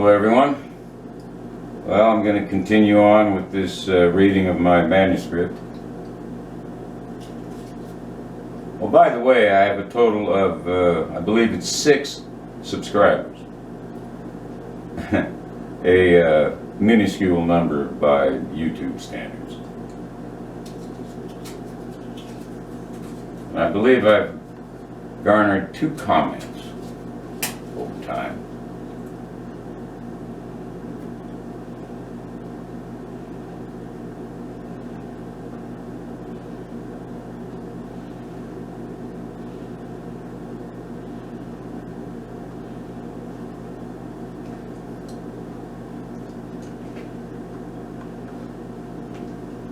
Hello everyone. Well, I'm going to continue on with this reading of my manuscript. Well, by the way, I have a total of, I believe it's 6 subscribers. A minuscule number by YouTube standards. I believe I've garnered 2 comments over time.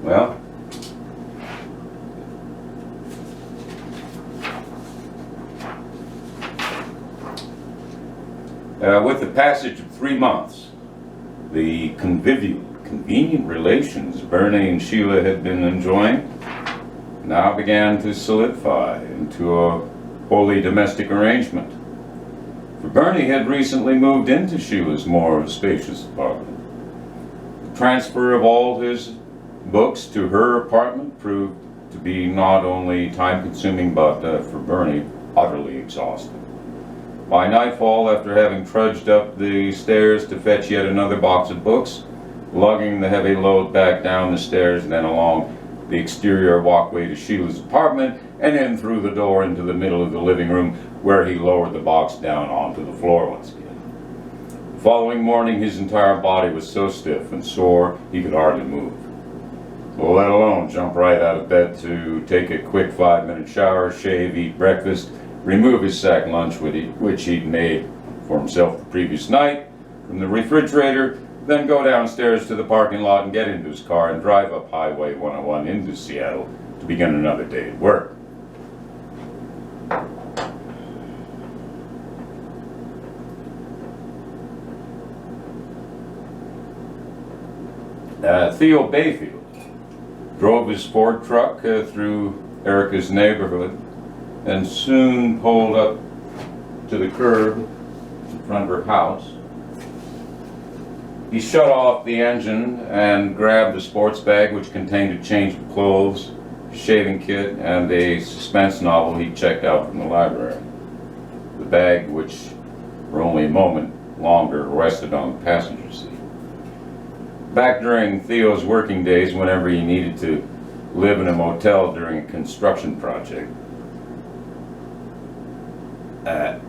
Well, with the passage of 3 months, the convenient relations Bernie and Sheila had been enjoying now began to solidify into a wholly domestic arrangement. For Bernie had recently moved into Sheila's more spacious apartment. The transfer of all his books to her apartment proved to be not only time-consuming but, for Bernie, utterly exhausting. By nightfall, after having trudged up the stairs to fetch yet another box of books, lugging the heavy load back down the stairs and then along the exterior walkway to Sheila's apartment, and then through the door into the middle of the living room, where he lowered the box down onto the floor once again. The following morning, his entire body was so stiff and sore he could hardly move. Well, let alone jump right out of bed to take a quick 5-minute shower, shave, eat breakfast, remove his sack lunch which he'd made for himself the previous night from the refrigerator, then go downstairs to the parking lot and get into his car and drive up Highway 101 into Seattle to begin another day at work. Theo Bayfield drove his Ford truck through Erica's neighborhood and soon pulled up to the curb in front of her house. He shut off the engine and grabbed the sports bag, which contained a change of clothes, a shaving kit, and a suspense novel he checked out from the library. The bag, which for only a moment longer rested on the passenger seat. Back during Theo's working days, whenever he needed to live in a motel during a construction project,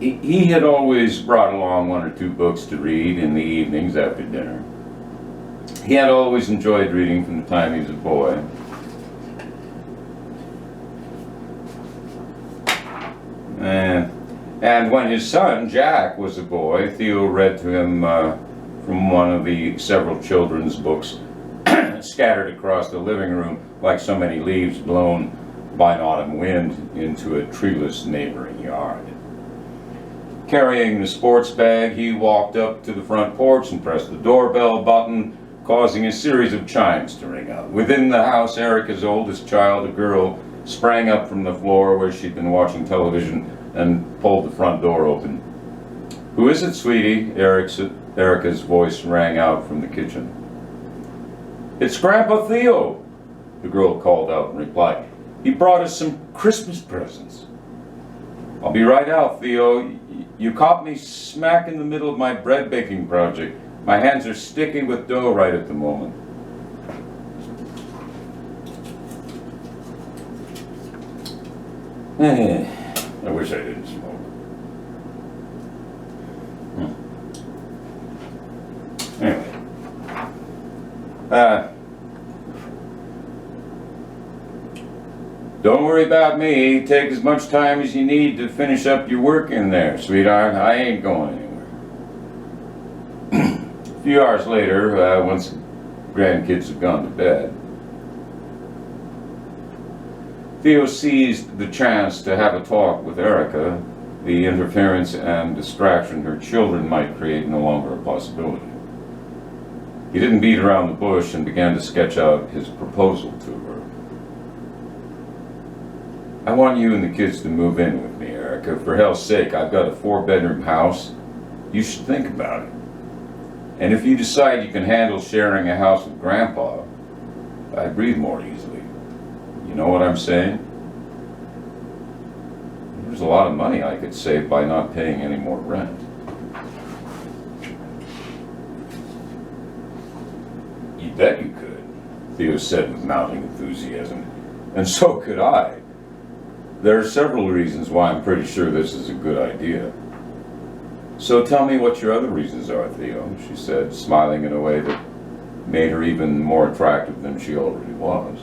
he had always brought along 1 or 2 books to read in the evenings after dinner. He had always enjoyed reading from the time he was a boy. And when his son, Jack, was a boy, Theo read to him from one of the several children's books scattered across the living room like so many leaves blown by an autumn wind into a treeless neighboring yard. Carrying the sports bag, he walked up to the front porch and pressed the doorbell button, causing a series of chimes to ring out. Within the house, Erica's oldest child, a girl, sprang up from the floor where she'd been watching television and pulled the front door open. "Who is it, sweetie?" Erica's voice rang out from the kitchen. "It's Grandpa Theo," the girl called out in reply. "He brought us some Christmas presents." "I'll be right out, Theo. You caught me smack in the middle of my bread baking project. My hands are sticky with dough right at the moment." I wish I didn't smoke. Anyway. Don't worry about me. Take as much time as you need to finish up your work in there, sweetheart. I ain't going anywhere. A few hours later, once the grandkids have gone to bed, Theo seized the chance to have a talk with Erica. The interference and distraction her children might create no longer a possibility. He didn't beat around the bush and began to sketch out his proposal to her. "I want you and the kids to move in with me, Erica. For hell's sake, I've got a 4-bedroom house. You should think about it." And if you decide you can handle sharing a house with Grandpa, I breathe more easily. You know what I'm saying? There's a lot of money I could save by not paying any more rent. You bet you could, Theo said with mounting enthusiasm. And so could I. There are several reasons why I'm pretty sure this is a good idea. So tell me what your other reasons are, Theo, she said, smiling in a way that made her even more attractive than she already was.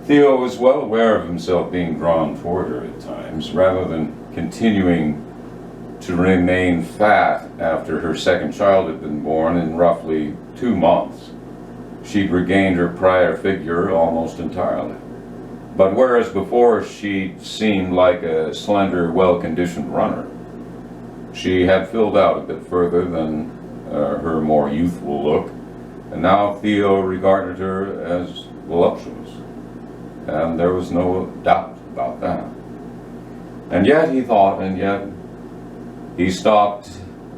Theo was well aware of himself being drawn toward her at times, rather than continuing to remain fat after her second child had been born in roughly 2 months. She'd regained her prior figure almost entirely. But whereas before she seemed like a slender, well-conditioned runner, she had filled out a bit further than her more youthful look, and now Theo regarded her as voluptuous, and there was no doubt about that. And yet, he thought, and yet, he stopped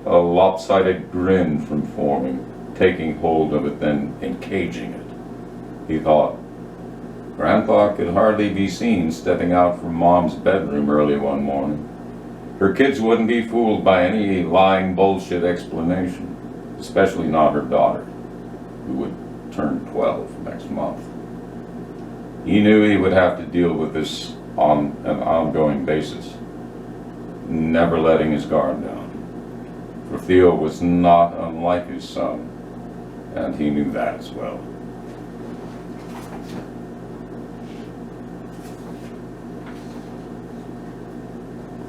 a lopsided grin from forming, taking hold of it, then encaging it. He thought, Grandpa could hardly be seen stepping out from Mom's bedroom early one morning. Her kids wouldn't be fooled by any lying bullshit explanation, especially not her daughter, who would turn 12 next month. He knew he would have to deal with this on an ongoing basis, never letting his guard down. For Theo was not unlike his son, and he knew that as well.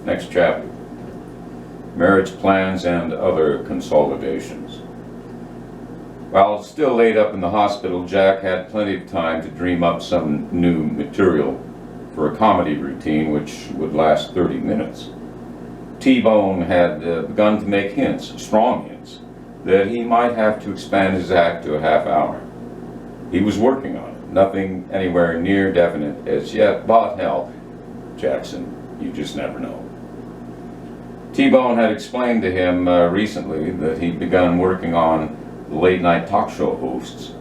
Next chapter. Marriage plans and other consolidations. While still laid up in the hospital, Jack had plenty of time to dream up some new material for a comedy routine which would last 30 minutes. T-Bone had begun to make hints, strong hints, that he might have to expand his act to a half hour. He was working on it, nothing anywhere near definite as yet, but hell, Jackson, you just never know. T-Bone had explained to him recently that he'd begun working on late-night talk show hosts,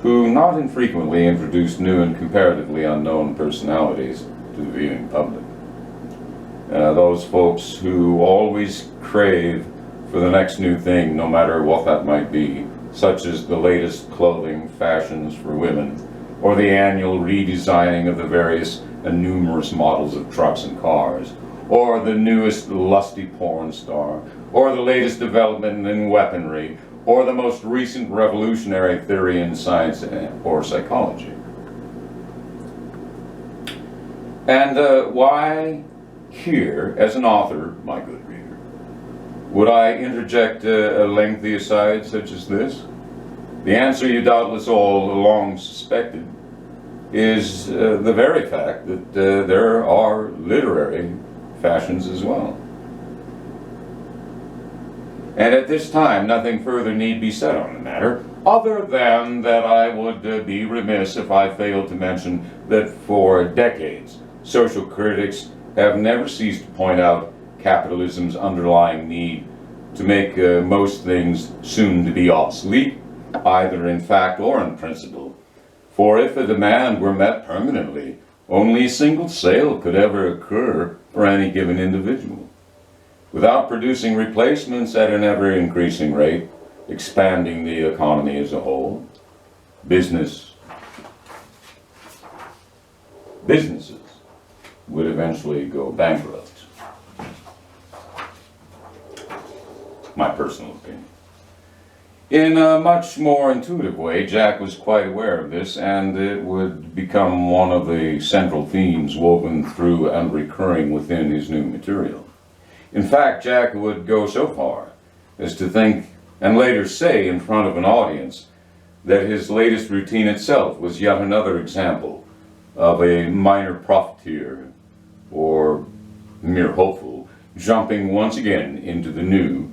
who not infrequently introduced new and comparatively unknown personalities to the viewing public. Those folks who always crave for the next new thing, no matter what that might be, such as the latest clothing fashions for women, or the annual redesigning of the various and numerous models of trucks and cars, or the newest lusty porn star, or the latest development in weaponry, or the most recent revolutionary theory in science or psychology. And why here, as an author, my good reader, would I interject a lengthy aside such as this? The answer you doubtless all along suspected is the very fact that there are literary fashions as well. And at this time, nothing further need be said on the matter, other than that I would be remiss if I failed to mention that for decades, social critics have never ceased to point out capitalism's underlying need to make most things soon to be obsolete, either in fact or in principle. For if a demand were met permanently, only a single sale could ever occur for any given individual. Without producing replacements at an ever-increasing rate, expanding the economy as a whole, businesses would eventually go bankrupt. My personal opinion. In a much more intuitive way, Jack was quite aware of this, and it would become one of the central themes woven through and recurring within his new material. In fact, Jack would go so far as to think, and later say in front of an audience, that his latest routine itself was yet another example of a minor profiteer, or mere hopeful, jumping once again into the new,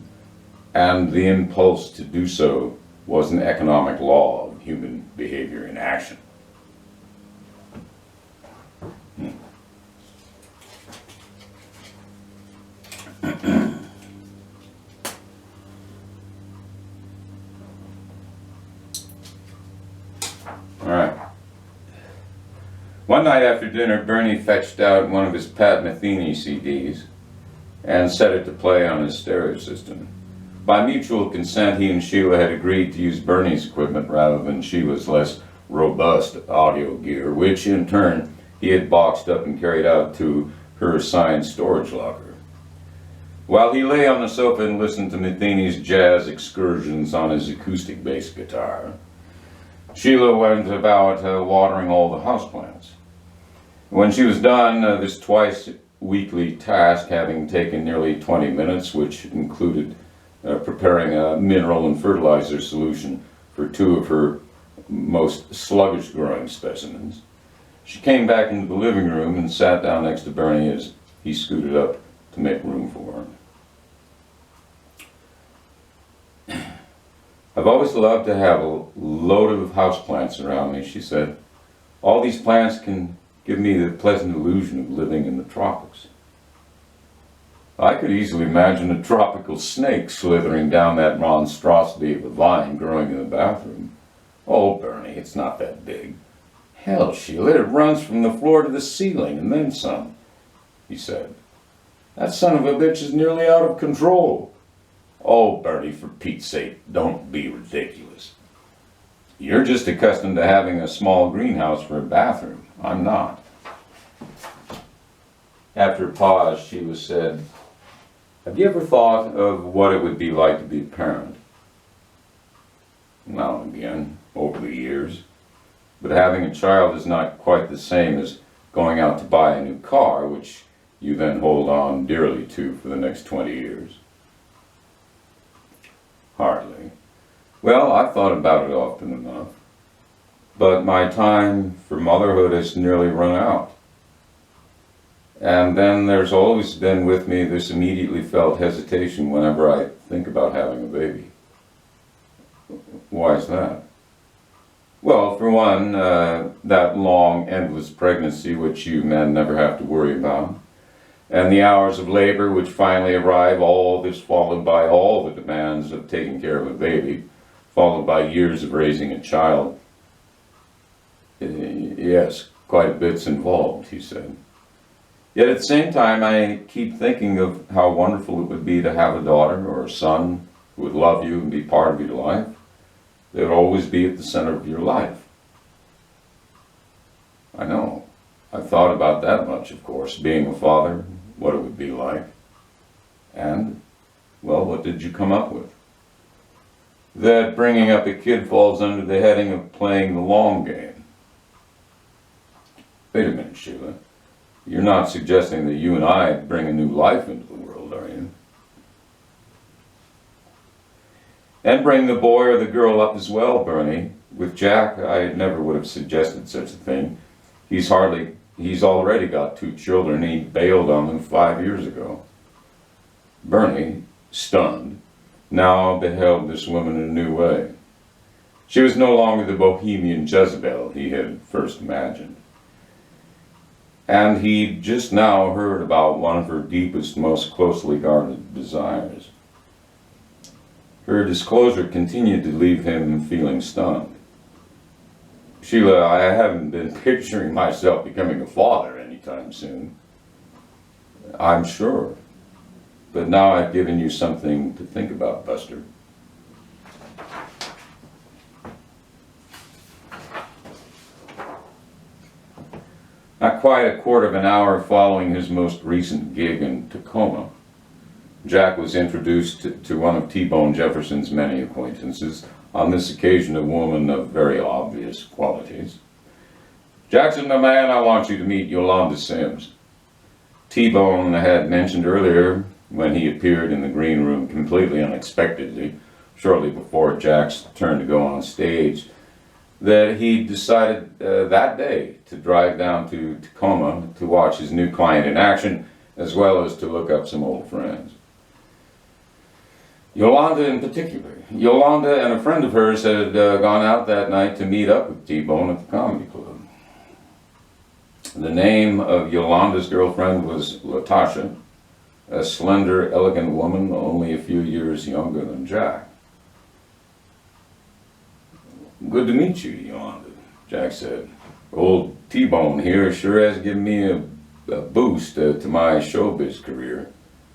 and the impulse to do so was an economic law of human behavior in action. All right. One night after dinner, Bernie fetched out one of his Pat Metheny CDs and set it to play on his stereo system. By mutual consent, he and Sheila had agreed to use Bernie's equipment rather than Sheila's less robust audio gear, which in turn he had boxed up and carried out to her assigned storage locker. While he lay on the sofa and listened to Metheny's jazz excursions on his acoustic bass guitar, Sheila went about watering all the houseplants. When she was done, this twice-weekly task having taken nearly 20 minutes, which included preparing a mineral and fertilizer solution for 2 of her most sluggish growing specimens, she came back into the living room and sat down next to Bernie as he scooted up to make room for her. "I've always loved to have a load of houseplants around me," she said. "All these plants can give me the pleasant illusion of living in the tropics." I could easily imagine a tropical snake slithering down that monstrosity of a vine growing in the bathroom. "Oh, Bernie, it's not that big." "Hell, Sheila, it runs from the floor to the ceiling and then some," he said. "That son of a bitch is nearly out of control." "Oh, Bernie, for Pete's sake, don't be ridiculous. You're just accustomed to having a small greenhouse for a bathroom. I'm not." After a pause, Sheila said, "Have you ever thought of what it would be like to be a parent?" "Now and again, over the years. But having a child is not quite the same as going out to buy a new car, which you then hold on dearly to for the next 20 years. "Hardly. Well, I've thought about it often enough. But my time for motherhood has nearly run out. And then there's always been with me this immediately felt hesitation whenever I think about having a baby." "Why is that?" "Well, for one, that long, endless pregnancy which you men never have to worry about, and the hours of labor which finally arrive, all this followed by all the demands of taking care of a baby, followed by years of raising a child." "Yes, quite a bit's involved," he said. "Yet at the same time, I keep thinking of how wonderful it would be to have a daughter or a son who would love you and be part of your life. They would always be at the center of your life." "I know. I've thought about that much, of course, being a father, what it would be like." "And, well, what did you come up with?" "That bringing up a kid falls under the heading of playing the long game." "Wait a minute, Sheila. You're not suggesting that you and I bring a new life into the world, are you?" "And bring the boy or the girl up as well, Bernie. With Jack, I never would have suggested such a thing. He's already got 2 children. He bailed on them 5 years ago." Bernie, stunned, now beheld this woman in a new way. She was no longer the bohemian Jezebel he had first imagined. And he just now heard about one of her deepest, most closely guarded desires. Her disclosure continued to leave him feeling stunned. "Sheila, I haven't been picturing myself becoming a father anytime soon." "I'm sure. But now I've given you something to think about, Buster." Not quite a quarter of an hour following his most recent gig in Tacoma, Jack was introduced to one of T-Bone Jefferson's many acquaintances, on this occasion a woman of very obvious qualities. "Jackson, my man, I want you to meet Yolanda Sims." T-Bone had mentioned earlier, when he appeared in the green room completely unexpectedly, shortly before Jack's turn to go on stage, that he decided that day to drive down to Tacoma to watch his new client in action, as well as to look up some old friends. Yolanda in particular. Yolanda and a friend of hers had gone out that night to meet up with T-Bone at the comedy club. The name of Yolanda's girlfriend was Latasha, a slender, elegant woman only a few years younger than Jack. "Good to meet you, Yolanda," Jack said. Old T-Bone here sure has given me a boost to my showbiz career.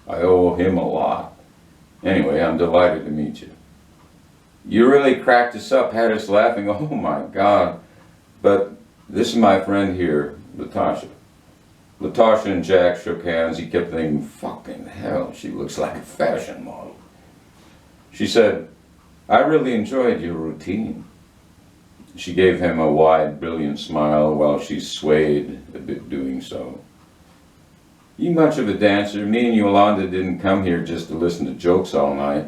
I owe him a lot. Anyway, I'm delighted to meet you. You really cracked us up, had us laughing. Oh my God. But this is my friend here, Latasha. Latasha and Jack shook hands. He kept thinking, fucking hell, she looks like a fashion model. She said, I really enjoyed your routine. She gave him a wide, brilliant smile while she swayed a bit doing so. You much of a dancer. Me and Yolanda didn't come here just to listen to jokes all night.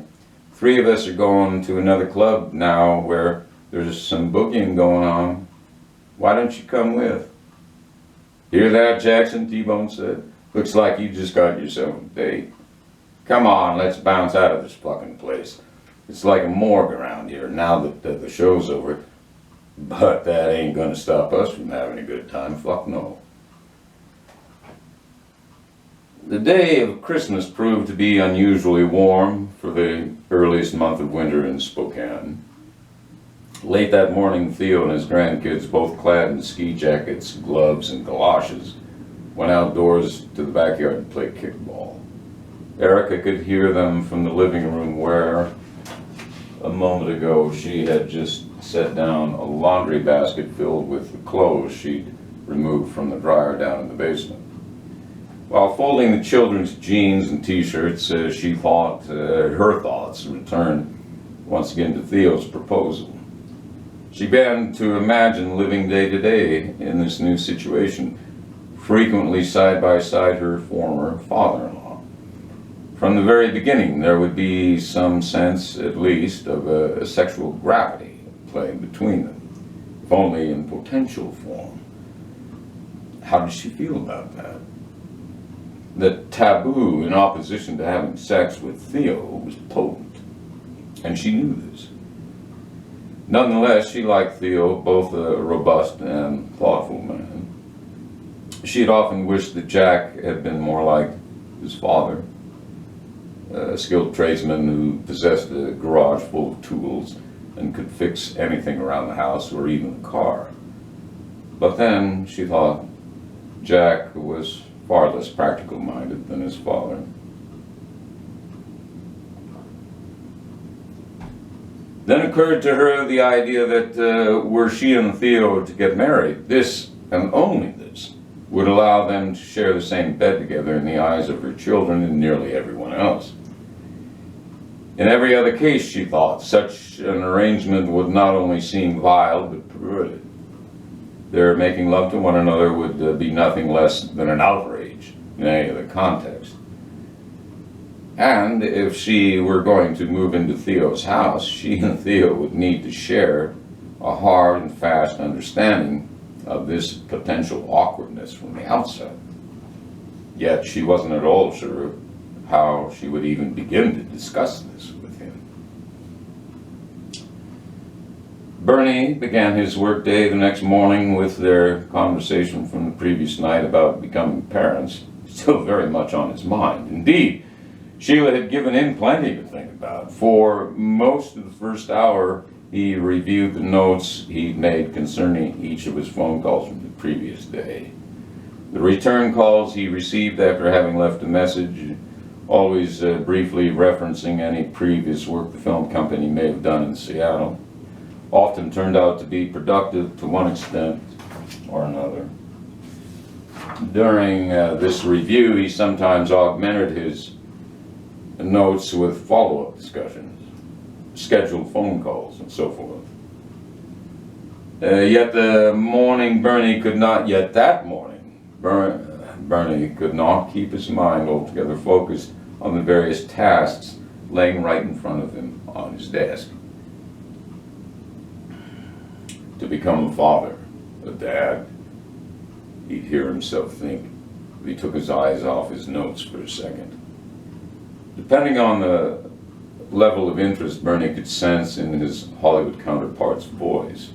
3 of us are going to another club now where there's some boogieing going on. Why don't you come with? Hear that, Jackson? T-Bone said. Looks like you just got yourself a date. Come on, let's bounce out of this fucking place. It's like a morgue around here now that the show's over. But that ain't gonna stop us from having a good time. Fuck no. The day of Christmas proved to be unusually warm for the earliest month of winter in Spokane. Late that morning, Theo and his grandkids, both clad in ski jackets, gloves, and galoshes, went outdoors to the backyard to play kickball. Erica could hear them from the living room where, a moment ago, she had just set down a laundry basket filled with the clothes she'd removed from the dryer down in the basement. While folding the children's jeans and t-shirts, she thought her thoughts returned once again to Theo's proposal. She began to imagine living day to day in this new situation, frequently side by side her former father-in-law. From the very beginning, there would be some sense, at least, of a sexual gravity playing between them, if only in potential form. How did she feel about that? The taboo in opposition to having sex with Theo was potent, and she knew this. Nonetheless, she liked Theo, both a robust and thoughtful man. She had often wished that Jack had been more like his father, a skilled tradesman who possessed a garage full of tools and could fix anything around the house or even the car. But then she thought Jack was far less practical-minded than his father. Then occurred to her the idea that were she and Theo to get married, this, and only this, would allow them to share the same bed together in the eyes of her children and nearly everyone else. In every other case, she thought, such an arrangement would not only seem vile, but perverted. Their making love to one another would be nothing less than an outrage in any other context. And if she were going to move into Theo's house, she and Theo would need to share a hard and fast understanding of this potential awkwardness from the outset. Yet she wasn't at all sure how she would even begin to discuss this with him. Bernie began his workday the next morning with their conversation from the previous night about becoming parents still very much on his mind. Indeed, Sheila had given him plenty to think about. For most of the first hour, he reviewed the notes he'd made concerning each of his phone calls from the previous day. The return calls he received after having left a message, always briefly referencing any previous work the film company may have done in Seattle, often turned out to be productive to one extent or another. During this review, he sometimes augmented his notes with follow-up discussions, scheduled phone calls, and so forth. Yet that morning, Bernie could not keep his mind altogether focused on the various tasks laying right in front of him on his desk. To become a father, a dad, he'd hear himself think. He took his eyes off his notes for a second. Depending on the level of interest Bernie could sense in his Hollywood counterpart's voice,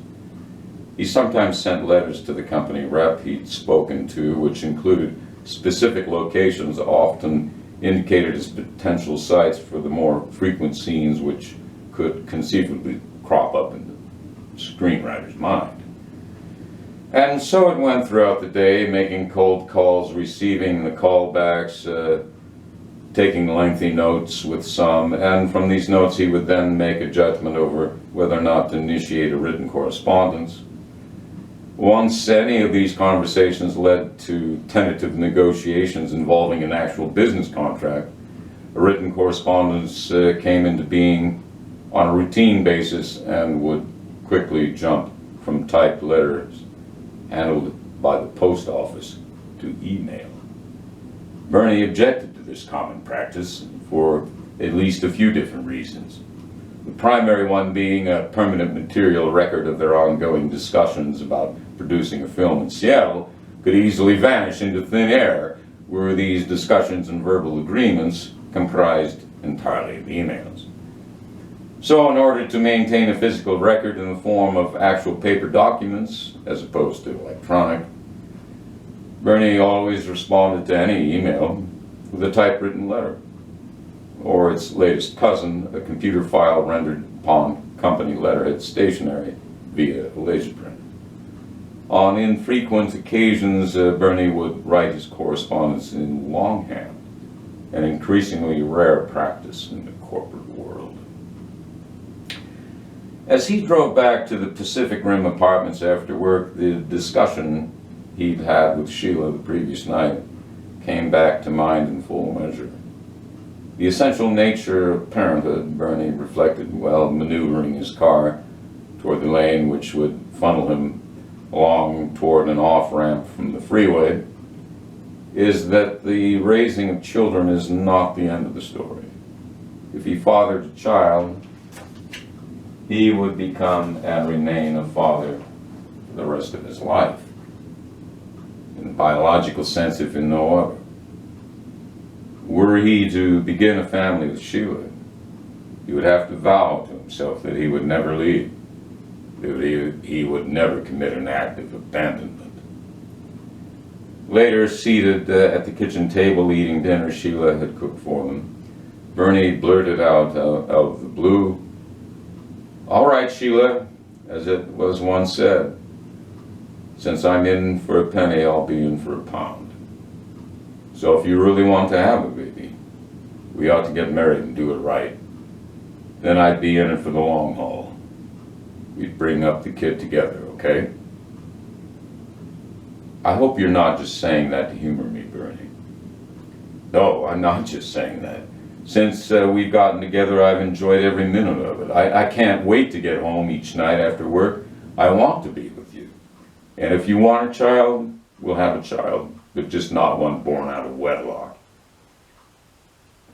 he sometimes sent letters to the company rep he'd spoken to, which included specific locations often indicated as potential sites for the more frequent scenes which could conceivably crop up in the screenwriter's mind. And so it went throughout the day, making cold calls, receiving the callbacks, taking lengthy notes with some, and from these notes he would then make a judgment over whether or not to initiate a written correspondence. Once any of these conversations led to tentative negotiations involving an actual business contract, a written correspondence came into being on a routine basis and would quickly jump from typed letters handled by the post office to email. Bernie objected to this common practice for at least a few different reasons. The primary one being a permanent material record of their ongoing discussions about producing a film in Seattle could easily vanish into thin air were these discussions and verbal agreements comprised entirely of emails. So in order to maintain a physical record in the form of actual paper documents as opposed to electronic, Bernie always responded to any email with a typewritten letter, or its latest cousin, a computer file rendered upon company letterhead stationery via laser print. On infrequent occasions, Bernie would write his correspondence in longhand, an increasingly rare practice in the corporate world. As he drove back to the Pacific Rim apartments after work, the discussion he'd had with Sheila the previous night came back to mind in full measure. The essential nature of parenthood, Bernie reflected while maneuvering his car toward the lane which would funnel him along toward an off-ramp from the freeway, is that the raising of children is not the end of the story. If he fathered a child, he would become and remain a father for the rest of his life, in the biological sense, if in no other. Were he to begin a family with Sheila, he would have to vow to himself that he would never leave, that he would never commit an act of abandonment. Later, seated at the kitchen table eating dinner Sheila had cooked for them, Bernie blurted out of the blue, "All right, Sheila, as it was once said, since I'm in for a penny, I'll be in for a pound. So if you really want to have a baby, we ought to get married and do it right. Then I'd be in it for the long haul. We'd bring up the kid together, okay?" I hope you're not just saying that to humor me, Bernie. No, I'm not just saying that. Since we've gotten together, I've enjoyed every minute of it. I can't wait to get home each night after work. I want to be with you. And if you want a child, we'll have a child, but just not one born out of wedlock.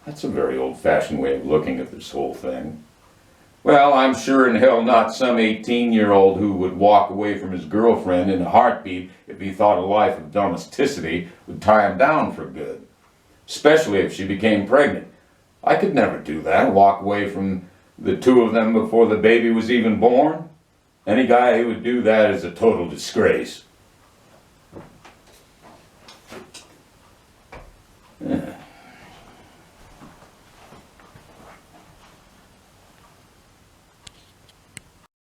That's a very old-fashioned way of looking at this whole thing. Well, I'm sure in hell not some 18-year-old who would walk away from his girlfriend in a heartbeat if he thought a life of domesticity would tie him down for good, especially if she became pregnant. I could never do that, walk away from the two of them before the baby was even born. Any guy who would do that is a total disgrace.